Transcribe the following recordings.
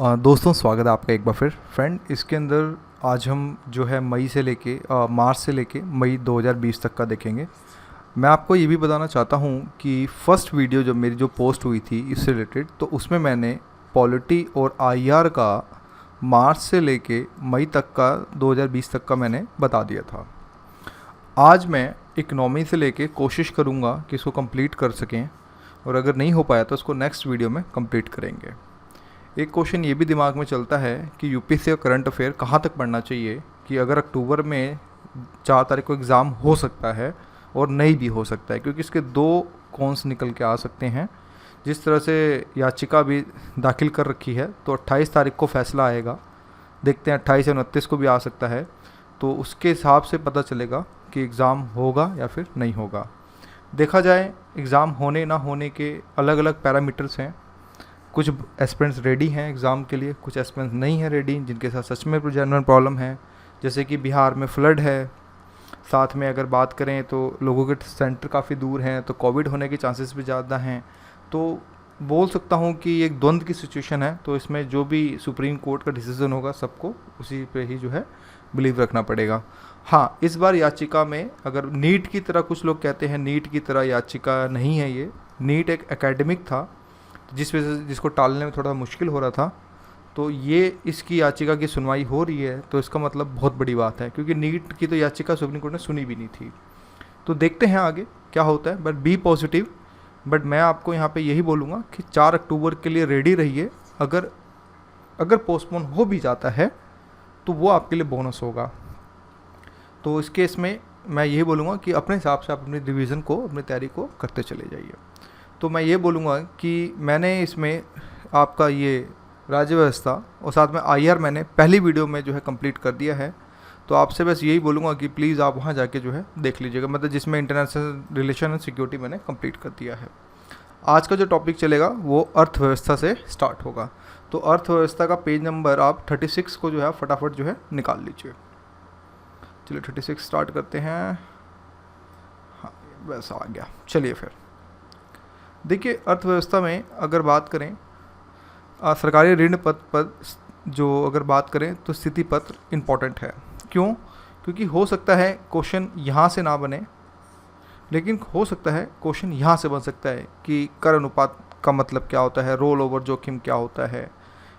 दोस्तों स्वागत है आपका एक बार फिर फ्रेंड। इसके अंदर आज हम जो है मई से लेके मार्च से लेके मई 2020 तक का देखेंगे। मैं आपको ये भी बताना चाहता हूँ कि फर्स्ट वीडियो जब मेरी जो पोस्ट हुई थी इससे रिलेटेड, तो उसमें मैंने पॉलिटी और आईआर का मार्च से लेके मई तक का 2020 तक का मैंने बता दिया था। आज मैं इकनॉमी से लेके कोशिश करूँगा कि इसको कंप्लीट कर सकें, और अगर नहीं हो पाया तो उसको नेक्स्ट वीडियो में कंप्लीट करेंगे। एक क्वेश्चन ये भी दिमाग में चलता है कि यूपीएससी का करंट अफेयर कहाँ तक पढ़ना चाहिए, कि अगर अक्टूबर में 4 तारीख को एग्ज़ाम हो सकता है और नहीं भी हो सकता है, क्योंकि इसके दो कॉन्स निकल के आ सकते हैं। जिस तरह से याचिका भी दाखिल कर रखी है तो 28 तारीख को फैसला आएगा, देखते हैं 28 या 29 को भी आ सकता है, तो उसके हिसाब से पता चलेगा कि एग्ज़ाम होगा या फिर नहीं होगा। देखा जाए एग्ज़ाम होने ना होने के अलग अलग पैरामीटर्स हैं। कुछ एस्पिरेंट्स रेडी हैं एग्ज़ाम के लिए, कुछ एस्पिरेंट्स नहीं हैं रेडी, जिनके साथ सच में जेन्युइन प्रॉब्लम है। जैसे कि बिहार में फ्लड है, साथ में अगर बात करें तो लोगों के सेंटर काफ़ी दूर हैं, तो कोविड होने के चांसेस भी ज़्यादा हैं। तो बोल सकता हूँ कि एक द्वंद्व की सिचुएशन है। तो इसमें जो भी सुप्रीम कोर्ट का डिसीज़न होगा सबको उसी पे ही जो है बिलीव रखना पड़ेगा। हाँ, इस बार याचिका में अगर नीट की तरह, कुछ लोग कहते हैं नीट की तरह याचिका नहीं है ये। नीट एक एकेडमिक था जिस वजह से जिसको टालने में थोड़ा मुश्किल हो रहा था, तो ये इसकी याचिका की सुनवाई हो रही है, तो इसका मतलब बहुत बड़ी बात है, क्योंकि नीट की तो याचिका सुप्रीम कोर्ट ने सुनी भी नहीं थी। तो देखते हैं आगे क्या होता है, बट बी पॉजिटिव। बट मैं आपको यहाँ पे यही बोलूँगा कि 4 अक्टूबर के लिए रेडी रहिए। अगर पोस्टपोन हो भी जाता है तो वो आपके लिए बोनस होगा। तो इस केस में मैं यही बोलूँगा कि अपने हिसाब से आप अपनी रिवीजन को, अपनी तैयारी को करते चले जाइए। तो मैं ये बोलूँगा कि मैंने इसमें आपका ये राज्य व्यवस्था और साथ में आईआर मैंने पहली वीडियो में जो है कंप्लीट कर दिया है। तो आपसे बस यही बोलूँगा कि प्लीज़ आप वहाँ जाके जो है देख लीजिएगा, मतलब जिसमें इंटरनेशनल रिलेशन एंड सिक्योरिटी मैंने कंप्लीट कर दिया है। आज का जो टॉपिक चलेगा वो अर्थव्यवस्था से स्टार्ट होगा। तो अर्थव्यवस्था का पेज नंबर आप 36 को जो है फटाफट जो है निकाल लीजिए। चलिए 36 स्टार्ट करते हैं। हाँ, वैसा आ गया। चलिए फिर देखिए, अर्थव्यवस्था में अगर बात करें सरकारी ऋण पत्र पर जो अगर बात करें तो स्थिति पत्र इम्पॉर्टेंट है। क्यों? क्योंकि हो सकता है क्वेश्चन यहाँ से ना बने, लेकिन हो सकता है क्वेश्चन यहाँ से बन सकता है कि कर अनुपात का मतलब क्या होता है, रोल ओवर जोखिम क्या होता है।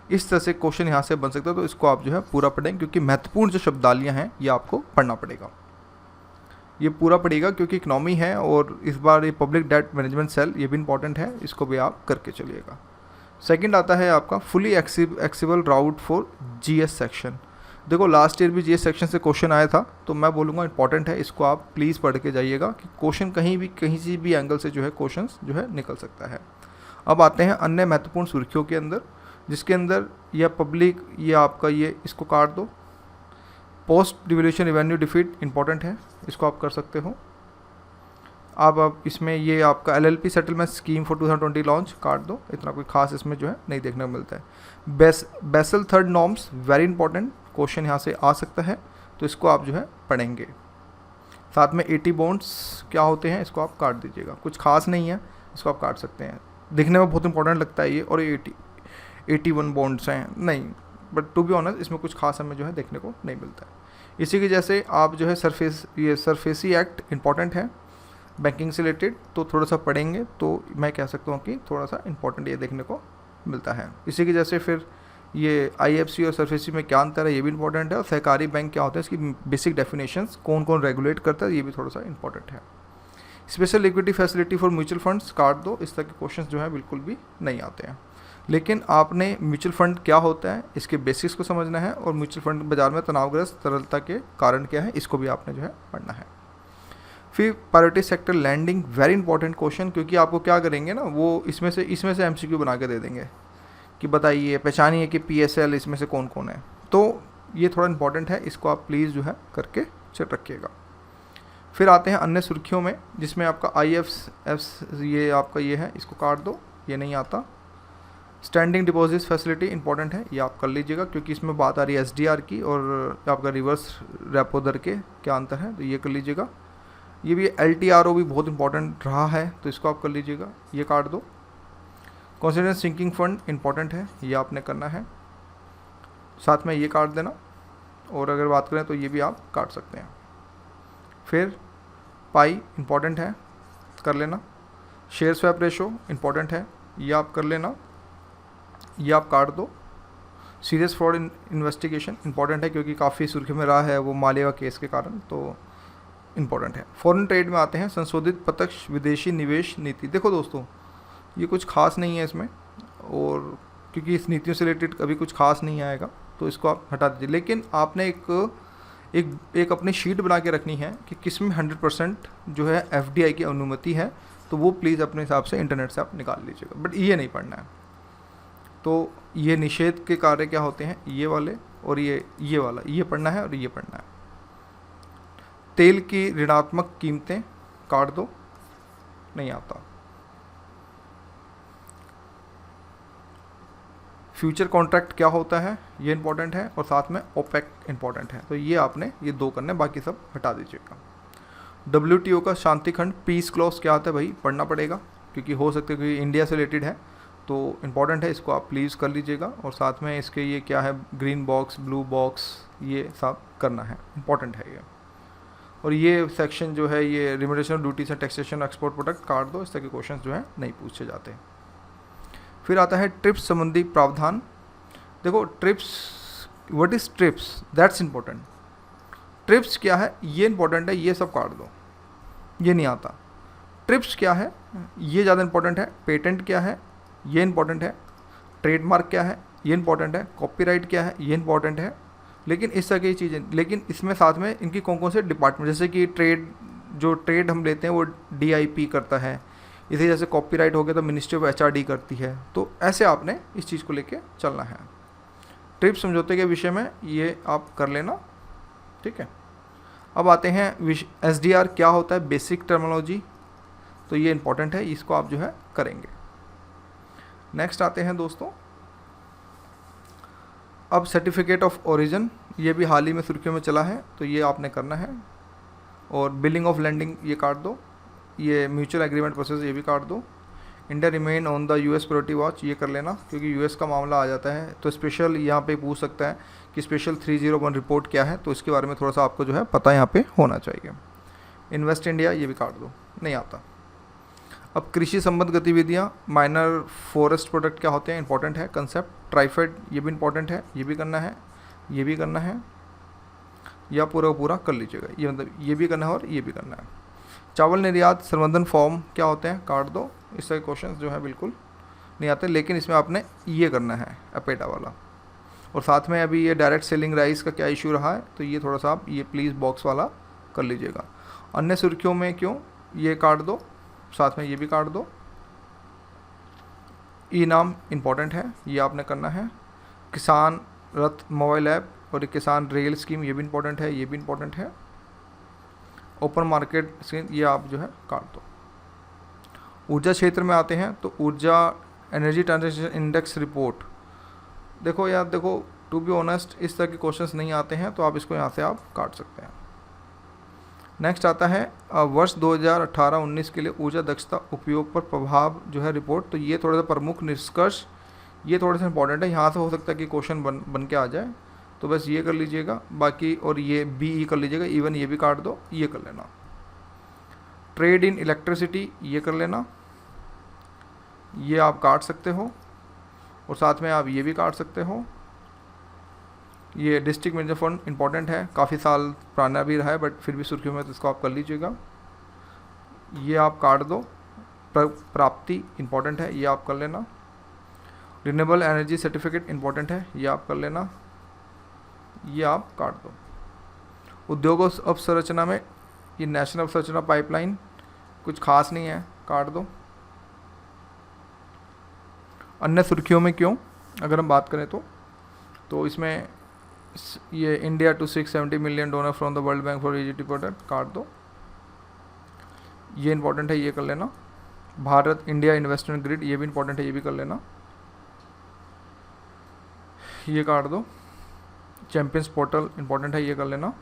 इस तरह से क्वेश्चन यहाँ से बन सकता है। तो इसको आप जो है पूरा पढ़ें, क्योंकि महत्वपूर्ण जो शब्दावलियाँ हैं ये आपको पढ़ना पड़ेगा। ये पूरा पड़ेगा क्योंकि इकनॉमी है, और इस बार ये पब्लिक डेट मैनेजमेंट सेल ये भी इंपॉर्टेंट है, इसको भी आप करके चलिएगा। सेकंड आता है आपका fully accessible route for GS section. देखो लास्ट ईयर भी जीएस सेक्शन से क्वेश्चन आया था, तो मैं बोलूँगा इंपॉर्टेंट है, इसको आप प्लीज़ पढ़ के जाइएगा कि क्वेश्चन कहीं से भी एंगल से जो है क्वेश्चन जो है निकल सकता है। अब आते हैं अन्य महत्वपूर्ण सुर्खियों के अंदर, जिसके अंदर यह पब्लिक, ये आपका ये इसको काट दो। पोस्ट डिवल्यूशन रेवेन्यू डिफिट इंपॉर्टेंट है, इसको आप कर सकते हो। अब इसमें ये आपका LLP settlement scheme for 2020 launch काट दो, इतना कोई खास इसमें जो है नहीं देखने को मिलता है। Basel third norms very important, question यहाँ से आ सकता है, तो इसको आप जो है पढ़ेंगे। साथ में 80 बॉन्ड्स क्या होते हैं, इसको आप काट दीजिएगा, कुछ खास नहीं है, इसको आप काट सकते हैं। दिखने में बहुत इंपॉर्टेंट लगता है ये, और 81 बॉन्ड्स हैं नहीं, बट टू बी ऑनेस्ट इसमें कुछ खास हमें जो है देखने को नहीं मिलता है। इसी की जैसे आप जो है सरफेसी एक्ट इंपॉर्टेंट है बैंकिंग से रिलेटेड, तो थोड़ा सा पढ़ेंगे तो मैं कह सकता हूँ कि थोड़ा सा इंपॉर्टेंट ये देखने को मिलता है। इसी की जैसे फिर ये आईएफसी और सरफेसी में क्या अंतर है ये भी इंपॉर्टेंट है, और सहकारी बैंक क्या होता है इसकी बेसिक डेफिनेशंस, कौन कौन रेगुलेट करता है, ये भी थोड़ा सा इंपॉर्टेंट है। Special liquidity facility for mutual funds काट दो, इस तरह के क्वेश्चन जो है बिल्कुल भी नहीं आते हैं। लेकिन आपने म्यूचुअल फंड क्या होता है इसके बेसिक्स को समझना है, और म्यूचुअल फंड बाजार में तनावग्रस्त तरलता के कारण क्या है इसको भी आपने जो है पढ़ना है। फिर priority sector lending very important question, क्योंकि आपको क्या करेंगे ना, वो इसमें से एमसीक्यू बना के दे देंगे कि बताइए पहचानिए कि पीएसएल इसमें से कौन कौन है। तो ये थोड़ा इंपॉर्टेंट है, इसको आप प्लीज़ जो है करके चेक रखिएगा। फिर आते हैं अन्य सुर्खियों में, जिसमें आपका IFS ये आपका ये है, इसको काट दो, ये नहीं आता। स्टैंडिंग डिपॉजिट फैसिलिटी इंपॉर्टेंट है, ये आप कर लीजिएगा, क्योंकि इसमें बात आ रही है SDR की और आपका रिवर्स रेपो दर के क्या अंतर है, तो ये कर लीजिएगा। ये भी LTRO भी बहुत इंपॉर्टेंट रहा है, तो इसको आप कर लीजिएगा, ये काट दो। कॉन्फिडेंस सिंकिंग फंड इंपॉर्टेंट है, ये आपने करना है। साथ में ये काट देना, और अगर बात करें तो ये भी आप काट सकते हैं। फिर पाई इंपॉर्टेंट है, कर लेना। शेयर स्वैप रेशो इंपॉर्टेंट है, ये आप कर लेना, ये आप काट दो। सीरियस फ्रॉड इन्वेस्टिगेशन इंपॉर्टेंट है, क्योंकि काफ़ी सुर्खी में रहा है वो मालिया केस के कारण, तो इंपॉर्टेंट है। फॉरेन ट्रेड में आते हैं, संशोधित प्रत्यक्ष विदेशी निवेश नीति। देखो दोस्तों, ये कुछ खास नहीं है इसमें, और क्योंकि इस नीतियों से रिलेटेड कभी कुछ खास नहीं आएगा, तो इसको आप हटा दीजिए। लेकिन आपने एक अपनी शीट बना के रखनी है कि किस में 100% जो है FDI की अनुमति है, तो वो प्लीज़ अपने हिसाब से इंटरनेट से आप निकाल लीजिएगा, बट ये नहीं पढ़ना है। तो ये निषेध के कार्य क्या होते हैं, ये वाले, और ये वाला, ये पढ़ना है और ये पढ़ना है। तेल की ऋणात्मक कीमतें काट दो, नहीं आता। फ्यूचर कॉन्ट्रैक्ट क्या होता है, ये इंपॉर्टेंट है, और साथ में ओपेक इंपॉर्टेंट है। तो ये आपने ये 2 करने, बाकी सब हटा दीजिएगा। WTO का शांति खंड पीस क्लॉज क्या होता है भाई, पढ़ना पड़ेगा, क्योंकि हो सकता है कि इंडिया से रिलेटेड है, तो इम्पॉर्टेंट है, इसको आप प्लीज़ कर लीजिएगा। और साथ में इसके ये क्या है, ग्रीन बॉक्स, ब्लू बॉक्स, ये सब करना है, इम्पॉर्टेंट है ये। और ये सेक्शन जो है, ये remission duties and taxation export product काट दो, इस तरह के क्वेश्चन जो है नहीं पूछे जाते। फिर आता है ट्रिप्स संबंधी प्रावधान। देखो trips, what is trips, that's important. Trips क्या है, ये इंपॉर्टेंट है, ये सब काट दो, ये नहीं आता। ट्रिप्स क्या है, ये ज़्यादा इंपॉर्टेंट है। पेटेंट क्या है, ये इंपॉर्टेंट है। ट्रेडमार्क क्या है, ये इंपॉर्टेंट है। कॉपीराइट क्या है, ये इंपॉर्टेंट है। लेकिन इस तरह की चीज़ें, लेकिन इसमें साथ में इनकी कौन कौन से डिपार्टमेंट, जैसे कि जो ट्रेड हम लेते हैं वो DIP करता है, इसे जैसे कॉपीराइट हो गया तो मिनिस्ट्री ऑफ HRD करती है। तो ऐसे आपने इस चीज़ को लेके चलना है। ट्रिप्स समझौते के विषय में ये आप कर लेना, ठीक है। अब आते हैं SDR क्या होता है, बेसिक टर्मिनोलॉजी, तो ये इंपॉर्टेंट है, इसको आप जो है करेंगे। नेक्स्ट आते हैं दोस्तों, अब सर्टिफिकेट ऑफ ओरिजिन, ये भी हाल ही में सुर्खियों में चला है, तो ये आपने करना है। और बिलिंग ऑफ लैंडिंग ये काट दो। ये म्यूचुअल एग्रीमेंट प्रोसेस ये भी काट दो। India remain on the US priority watch, ये कर लेना, क्योंकि US का मामला आ जाता है तो स्पेशल यहाँ पे पूछ सकता है कि स्पेशल 301 रिपोर्ट क्या है, तो इसके बारे में थोड़ा सा आपको जो है पता यहाँ पे होना चाहिए। इन्वेस्ट इंडिया ये भी काट दो, नहीं आता। अब कृषि संबंध गतिविधियाँ, माइनर फॉरेस्ट प्रोडक्ट क्या होते हैं, इंपॉर्टेंट है कंसेप्ट। ट्राइफेड ये भी इंपॉर्टेंट है, ये भी करना है, ये भी करना है, या पूरा कर लीजिएगा, ये मतलब ये भी करना है और ये भी करना है। चावल निर्यात संवर्धन फॉर्म क्या होते हैं, काट दो, इस तरह के क्वेश्चन जो है बिल्कुल नहीं आते। लेकिन इसमें आपने ये करना है अपेटा वाला। और साथ में अभी ये डायरेक्ट सेलिंग राइस का क्या इशू रहा है, तो ये थोड़ा सा आप ये प्लीज़ बॉक्स वाला कर लीजिएगा। अन्य सुर्खियों में क्यों, ये काट दो, साथ में ये भी काट दो। इनाम इंपॉर्टेंट है, ये आपने करना है। किसान रथ मोबाइल ऐप और किसान रेल स्कीम ये भी इंपॉर्टेंट है, ये भी इंपॉर्टेंट है। ओपन मार्केट स्कीम ये आप जो है काट दो। ऊर्जा क्षेत्र में आते हैं, तो ऊर्जा एनर्जी ट्रांजेक्शन इंडेक्स रिपोर्ट, देखो यार, देखो टू बी ऑनेस्ट इस तरह के क्वेश्चंस नहीं आते हैं, तो आप इसको यहाँ से आप काट सकते हैं। नेक्स्ट आता है वर्ष 2018-19 के लिए ऊर्जा दक्षता उपयोग पर प्रभाव जो है रिपोर्ट, तो ये थोड़ा सा प्रमुख निष्कर्ष, ये थोड़ा सा इंपॉर्टेंट है, यहाँ से हो सकता है कि क्वेश्चन बन के आ जाए, तो बस ये कर लीजिएगा। बाकी और ये BE कर लीजिएगा, इवन ये भी काट दो, ये कर लेना। ट्रेड इन इलेक्ट्रिसिटी ये कर लेना, ये आप काट सकते हो, और साथ में आप ये भी काट सकते हो। ये डिस्ट्रिक्ट मैनेजर फंड इंपॉर्टेंट है, काफ़ी साल पुराना भी रहा है, बट फिर भी सुर्खियों में, तो इसको आप कर लीजिएगा, ये आप काट दो। प्राप्ति इंपॉर्टेंट है, ये आप कर लेना। रिन्यूएबल एनर्जी सर्टिफिकेट इंपॉर्टेंट है, ये आप कर लेना, ये आप काट दो। उद्योग अवसंरचना में ये नेशनल अवसंरचना पाइपलाइन कुछ खास नहीं है, काट दो। अन्य सुर्खियों में क्यों अगर हम बात करें तो इसमें ये India two 670 million donor from the World Bank for EGT product, काट दो, ये इंपॉर्टेंट है, ये कर लेना। भारत इंडिया इन्वेस्टमेंट ग्रिड ये भी इंपॉर्टेंट है, ये भी कर लेना, ये काट दो। चैंपियंस पोर्टल इंपॉर्टेंट है, ये कर लेना।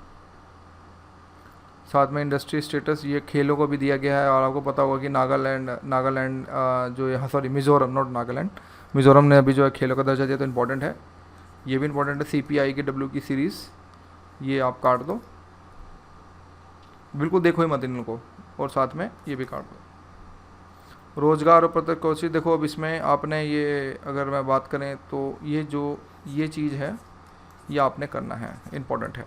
साथ में इंडस्ट्री स्टेटस ये खेलों को भी दिया गया है, और आपको पता होगा कि नागालैंड जो यहाँ, सॉरी मिज़ोरम, नॉट नागालैंड, मिज़ोरम ने अभी जो है खेलों का दर्जा दिया, तो इंपॉर्टेंट है, ये भी इंपॉर्टेंट है। CPI की W की सीरीज़, ये आप काट दो, बिल्कुल देखो ही मत इनको, और साथ में ये भी काट दो। रोजगार और प्रत्यक्ष कोशिश, देखो अब इसमें आपने ये, अगर मैं बात करें तो ये चीज़ है, ये आपने करना है, इम्पोर्टेंट है।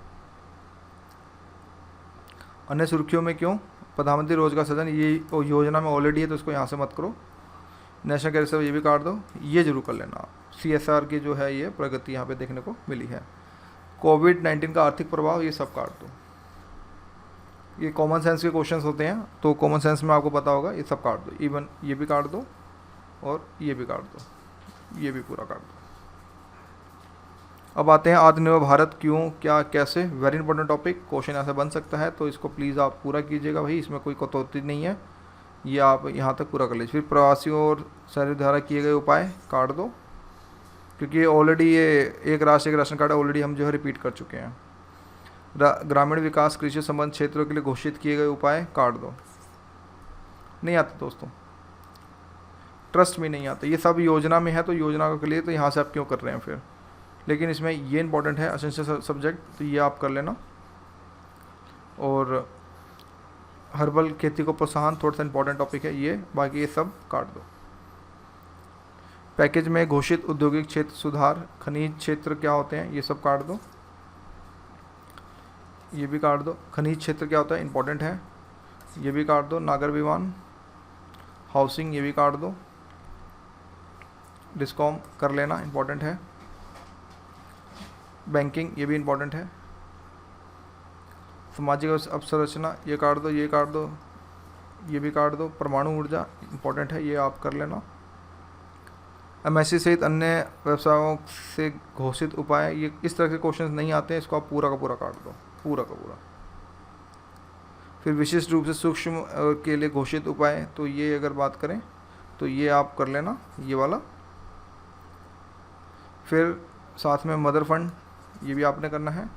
अन्य सुर्खियों में क्यों, प्रधानमंत्री रोजगार सृजन ये योजना में ऑलरेडी है तो इसको यहाँ से मत करो। नेशनल कैरियर सर्विस ये भी काट दो, ये जरूर कर लेना। CSR की जो है ये प्रगति यहाँ पे देखने को मिली है। कोविड-19 का आर्थिक प्रभाव, ये सब काट दो। ये कॉमन सेंस के क्वेश्चंस होते हैं, तो कॉमन सेंस में आपको पता होगा, ये सब काट दो। इवन ये भी काट दो और ये भी काट दो, ये भी पूरा काट दो। अब आते हैं आत्मनिर्भर भारत क्यों, क्या, कैसे, वेरी इंपॉर्टेंट टॉपिक, क्वेश्चन यहाँ से बन सकता है, तो इसको प्लीज़ आप पूरा कीजिएगा भाई, इसमें कोई कटौती नहीं है, ये आप यहाँ तक पूरा कर लीजिए। फिर प्रवासियों और शहरी द्वारा किए गए उपाय काट दो, क्योंकि ऑलरेडी ये एक राष्ट्र एक राशन कार्ड ऑलरेडी हम जो है रिपीट कर चुके हैं। ग्रामीण विकास कृषि संबंध क्षेत्रों के लिए घोषित किए गए उपाय काट दो, नहीं आते दोस्तों, ट्रस्ट में नहीं आते, ये सब योजना में है, तो योजना के लिए तो यहाँ से आप क्यों कर रहे हैं फिर। लेकिन इसमें ये इंपॉर्टेंट है, एसेंशियल सब्जेक्ट, तो ये आप कर लेना। और हर्बल खेती को प्रोत्साहन थोड़ा सा इंपॉर्टेंट टॉपिक है ये, बाकी ये सब काट दो। पैकेज में घोषित औद्योगिक क्षेत्र सुधार, खनिज क्षेत्र क्या होते हैं, ये सब काट दो, ये भी काट दो। खनिज क्षेत्र क्या होता है, इंपॉर्टेंट है, ये भी काट दो। नागर विमान, हाउसिंग, ये भी काट दो। डिस्कॉम कर लेना, इंपॉर्टेंट है। बैंकिंग, ये भी इंपॉर्टेंट है। सामाजिक अवसंरचना, ये काट दो, ये काट दो, ये भी काट दो। परमाणु ऊर्जा इंपॉर्टेंट है, ये आप कर लेना। MSc सहित अन्य व्यवसायों से घोषित उपाय, ये इस तरह के क्वेश्चंस नहीं आते हैं, इसको आप पूरा का पूरा काट दो, पूरा का पूरा। फिर विशिष्ट रूप से सूक्ष्म के लिए घोषित उपाय, तो ये अगर बात करें तो ये आप कर लेना, ये वाला। फिर साथ में मदर फंड, ये भी आपने करना है।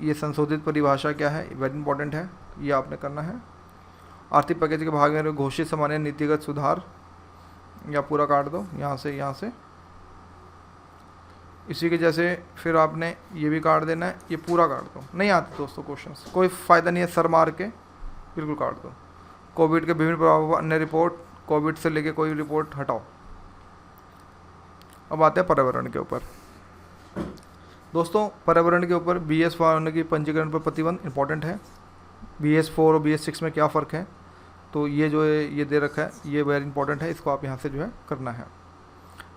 ये संशोधित परिभाषा क्या है, वेरी इंपॉर्टेंट है, ये आपने करना है। आर्थिक पैकेज के भाग में घोषित सामान्य नीतिगत सुधार, या पूरा काट दो, यहाँ से यहाँ से। इसी के जैसे फिर आपने ये भी काट देना है, ये पूरा काट दो, नहीं आते दोस्तों क्वेश्चंस, कोई फ़ायदा नहीं है सर मार के, बिल्कुल काट दो। कोविड के विभिन्न प्रभाव, अन्य रिपोर्ट, कोविड से लेके कोई रिपोर्ट हटाओ। अब आते हैं पर्यावरण के ऊपर। दोस्तों पर्यावरण के ऊपर BS4 होने की पंजीकरण पर प्रतिबंध इंपॉर्टेंट है। BS4 और BS6 में क्या फ़र्क है, तो ये जो है ये दे रखा है, ये वेरी इंपॉर्टेंट है, इसको आप यहाँ से जो है करना है।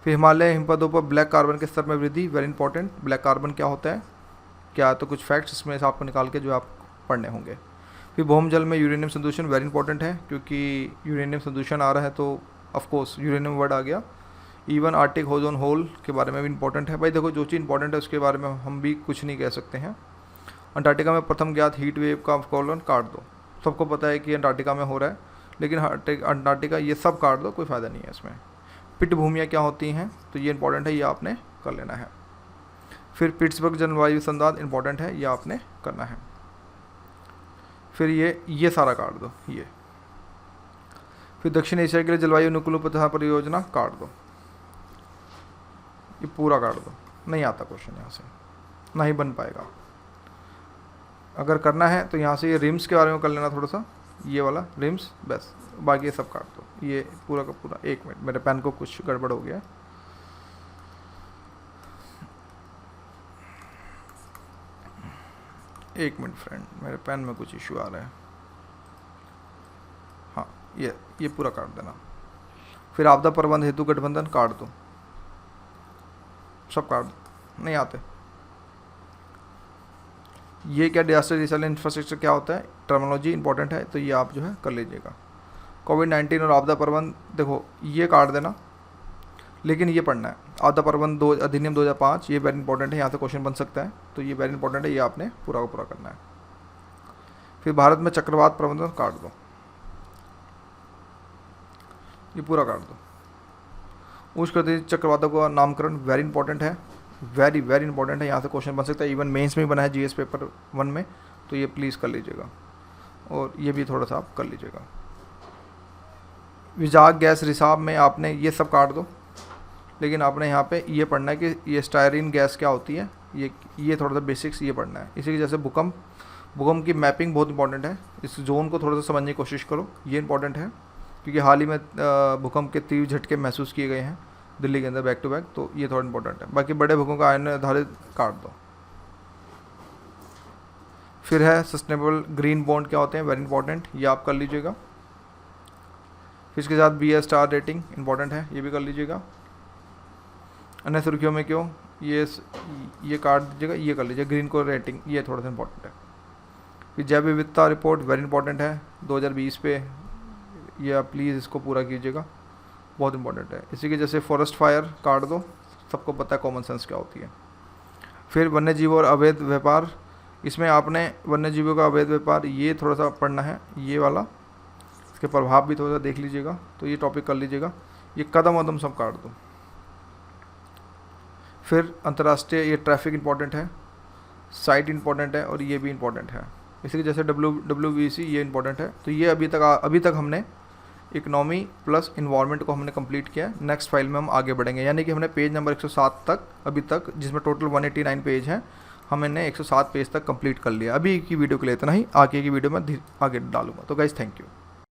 फिर हिमालय हिमपातों पर ब्लैक कार्बन के स्तर में वृद्धि, वेरी इंपॉर्टेंट। ब्लैक कार्बन क्या होता है, क्या, तो कुछ फैक्ट्स इसमें से आपको निकाल के जो आप पढ़ने होंगे। फिर भूमि जल में यूरेनियम संदूषण, वेरी इंपॉर्टेंट है, क्योंकि यूरेनियम संदूषण आ रहा है तो ऑफकोर्स यूरेनियम वर्ड आ गया। इवन आर्टिक ओजोन होल के बारे में भी इंपॉर्टेंट है। भाई देखो जो चीज़ इंपॉर्टेंट है उसके बारे में हम भी कुछ नहीं कह सकते हैं। अंटार्कटिका में प्रथम ज्ञात हीट वेव का कॉलन काट दो, सबको पता है कि अंटार्कटिका में हो रहा है, लेकिन अंटार्कटिका ये सब काट दो, कोई फ़ायदा नहीं है इसमें। पिट भूमियाँ क्या होती हैं, तो ये इंपॉर्टेंट है, ये आपने कर लेना है। फिर पिट्सबर्ग जलवायु संवाद इंपॉर्टेंट है, ये आपने करना है। फिर ये सारा काट दो, ये। फिर दक्षिण एशिया के लिए जलवायु अनुकूल उपग्रह परियोजना काट दो, ये पूरा काट दो, नहीं आता क्वेश्चन यहाँ से, ना ही बन पाएगा। अगर करना है तो यहाँ से ये रिम्स के बारे में कर लेना थोड़ा सा, ये वाला रिम्स, बस बाकी ये सब काट दो, ये पूरा का पूरा। एक मिनट, मेरे पेन को कुछ गड़बड़ हो गया, एक मिनट फ्रेंड, मेरे पेन में कुछ इशू आ रहा है। हाँ, ये पूरा काट देना। फिर आपदा प्रबंध हेतु गठबंधन काट दो, सब काट दो, नहीं आते। ये क्या, डिजास्टर रिसर्च इंफ्रास्ट्रक्चर क्या होता है, टर्मिनोलॉजी इंपॉर्टेंट है, तो ये आप जो है कर लीजिएगा। कोविड-19 और आपदा प्रबंध, देखो ये काट देना, लेकिन ये पढ़ना है। आपदा प्रबंध अधिनियम 2005, ये वेरी इंपॉर्टेंट है, यहाँ से क्वेश्चन बन सकता है, तो ये वेरी इंपॉर्टेंट है, ये आपने पूरा का पूरा करना है। फिर भारत में चक्रवात प्रबंधन काट दो, ये पूरा काट दो। उष्णकटिबंधीय चक्रवातों का नामकरण वेरी इंपॉर्टेंट है, वेरी वेरी इंपॉर्टेंट है, यहाँ से क्वेश्चन बन सकता है, इवन मेंस में बना है GS पेपर 1 में, तो ये प्लीज़ कर लीजिएगा। और ये भी थोड़ा सा आप कर लीजिएगा। विजाग गैस रिसाव में आपने ये सब काट दो, लेकिन आपने यहाँ पे ये पढ़ना है कि ये स्टायरीन गैस क्या होती है, ये थोड़ा सा बेसिक्स ये पढ़ना है। इसी की जैसे भूकंप की मैपिंग बहुत इंपॉर्टेंट है, इस जोन को थोड़ा सा समझने की कोशिश करो, ये इंपॉर्टेंट है क्योंकि हाल ही में भूकंप के तीव्र झटके महसूस किए गए हैं दिल्ली के अंदर बैक टू बैक, तो ये थोड़ा इंपॉर्टेंट है। बाकी बड़े भूकंप का आयन आधारित काट दो। फिर है सस्टेनेबल ग्रीन बॉन्ड क्या होते हैं, वेरी इंपॉर्टेंट, ये आप कर लीजिएगा। फिर इसके साथ BS स्टार रेटिंग इंपॉर्टेंट है, ये भी कर लीजिएगा। अन्य सुर्खियों में क्यों, ये काट दीजिएगा, ये कर लीजिए ग्रीन को रेटिंग, ये थोड़ा सा इंपॉर्टेंट है। फिर जैव विविधता रिपोर्ट वेरी इंपॉर्टेंट है 2020 पे, ये आप प्लीज़ इसको पूरा कीजिएगा, बहुत इंपॉर्टेंट है। इसी के जैसे फॉरेस्ट फायर काट दो, सबको पता है कॉमन सेंस क्या होती है। फिर वन्य जीवों और अवैध व्यापार, इसमें आपने वन्य जीवों का अवैध व्यापार ये थोड़ा सा पढ़ना है, ये वाला, इसके प्रभाव भी थोड़ा सा देख लीजिएगा, तो ये टॉपिक कर लीजिएगा। ये कदम वदम सब काट दो। फिर अंतर्राष्ट्रीय ये ट्रैफिक इंपॉर्टेंट है, साइट इंपॉर्टेंट है, और ये भी इंपॉर्टेंट है। इसी के जैसे WBC ये इंपॉर्टेंट है। तो ये अभी तक हमने इकोनॉमी प्लस इन्वायरमेंट को हमने कंप्लीट किया है। नेक्स्ट फाइल में हम आगे बढ़ेंगे, यानी कि हमने पेज नंबर 107 तक अभी तक, जिसमें टोटल 189 पेज हैं, हमने 107 पेज तक कंप्लीट कर लिया। अभी की वीडियो के लिए इतना ही, आगे की वीडियो में आगे डालूंगा। तो गाइस थैंक यू।